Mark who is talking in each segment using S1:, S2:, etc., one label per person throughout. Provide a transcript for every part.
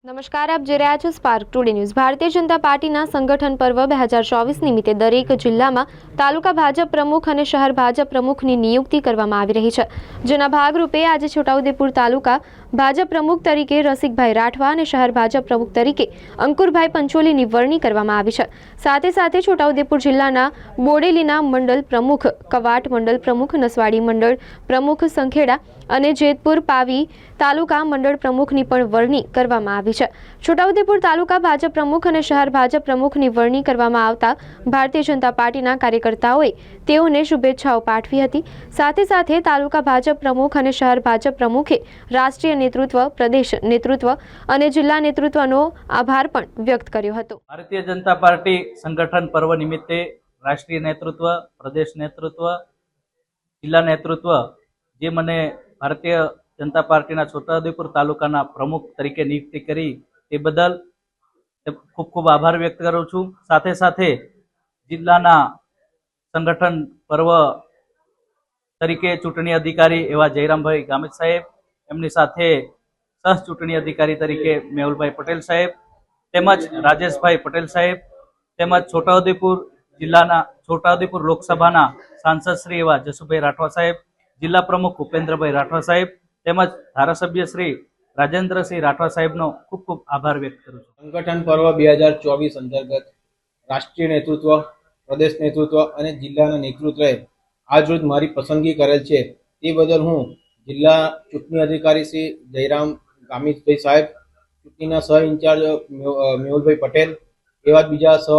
S1: નમસ્કાર, આપ જોઈ રહ્યા છો spark today news. Bharatiya Janata પાર્ટીના સંગઠન પર્વ 2024 નિમિત્તે દરેક જિલ્લામાં તાલુકા ભાજપ પ્રમુખ અને શહેર ભાજપ પ્રમુખની નિયુક્તિ કરવામાં આવી રહી છે, જેના ભાગરૂપે આજે છોટાઉદેપુર તાલુકા ભાજપ પ્રમુખ તરીકે રસિકભાઈ રાઠવા અને શહેર ભાજપ પ્રમુખ તરીકે અંકુરભાઈ પંચોલીની વરણી કરવામાં આવી છે। સાથે સાથે છોટાઉદેપુર જિલ્લાના બોડેલીના મંડળ પ્રમુખ, કવાટ મંડળ પ્રમુખ, નસવાડી મંડળ પ્રમુખ, સંખેડા અને જેતપુર પાવી તાલુકા મંડળ પ્રમુખની પણ વરણી કરવામાં આવી છે। છોટાઉદેપુર તાલુકા ભાજપ પ્રમુખ અને શહેર ભાજપ પ્રમુખની વરણી કરવામાં આવતા ભારતીય જનતા પાર્ટીના કાર્યકર્તાઓએ તેઓને શુભેચ્છાઓ પાઠવી હતી। સાથે સાથે તાલુકા ભાજપ પ્રમુખ અને શહેર ભાજપ પ્રમુખે રાષ્ટ્રીય નેતૃત્વ, પ્રદેશ નેતૃત્વ અને જિલ્લા નેતૃત્વનો આભાર પણ વ્યક્ત કર્યો હતો।
S2: ભારતીય જનતા પાર્ટી સંગઠન પર્વ નિમિત્તે રાષ્ટ્રીય નેતૃત્વ, પ્રદેશ નેતૃત્વ, જિલ્લા નેતૃત્વ જે મને ભારતીય જનતા પાર્ટીના છોટાઉદેપુર તાલુકાના પ્રમુખ તરીકે નિયુક્તિ કરી તે બદલ ખૂબ ખૂબ આભાર વ્યક્ત કરું છું। સાથે સાથે જિલ્લાના સંગઠન પર્વ તરીકે ચૂંટણી અધિકારી એવા જયરામભાઈ ગામિત સાહેબ, એમની સાથે સહ ચૂંટણી અધિકારી તરીકે મેહુલભાઈ પટેલ સાહેબ, તેમજ રાજેશભાઈ પટેલ સાહેબ, તેમજ છોટાઉદેપુર જિલ્લાના છોટાઉદેપુર લોકસભાના સાંસદ શ્રી એવા જસુભાઈ રાઠવા સાહેબ, જિલ્લા પ્રમુખ ઉપેન્દ્રભાઈ રાઠવા સાહેબ, તેમજ ધારાસભ્ય શ્રી રાજેન્દ્રસિંહ રાઠવા સાહેબનો ખૂબ ખૂબ આભાર વ્યક્ત કરું છું।
S3: સંગઠન પર્વ 2024 અંતર્ગત રાષ્ટ્રીય નેતૃત્વ, પ્રદેશ નેતૃત્વ અને જિલ્લાના નેતૃત્વએ આજરોજ મારી પસંદગી કરેલ છે, તે બદલ હું જિલ્લા ચૂંટણી અધિકારી શ્રી જયરામ ગામિતભાઈ સાહેબ, ચૂંટણીના સહ ઇન્ચાર્જ મેહુલભાઈ પટેલ, એવા બીજા સહ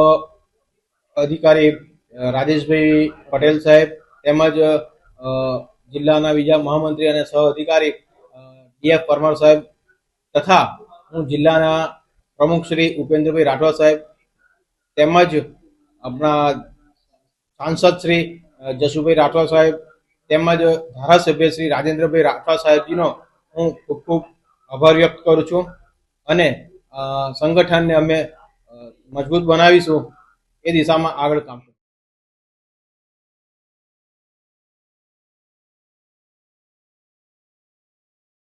S3: અધિકારી રાજેશભાઈ પટેલ સાહેબ, તેમજ જિલ્લાના બીજા મહામંત્રી અને સહ અધિકારી DF પરમાર સાહેબ તથા હું જિલ્લાના પ્રમુખ શ્રી ઉપેન્દ્રભાઈ રાઠવા સાહેબ, તેમજ આપણા સાંસદ શ્રી જસુભાઈ રાઠવા સાહેબ, તેમજ ધારાસભ્ય શ્રી રાજેન્દ્રભાઈ રાઠવા સાહેબજીનો હું ખૂબ ખૂબ આભાર વ્યક્ત કરું છું અને સંગઠનને અમે મજબૂત બનાવીશું એ દિશામાં આગળ કામ કરીશું।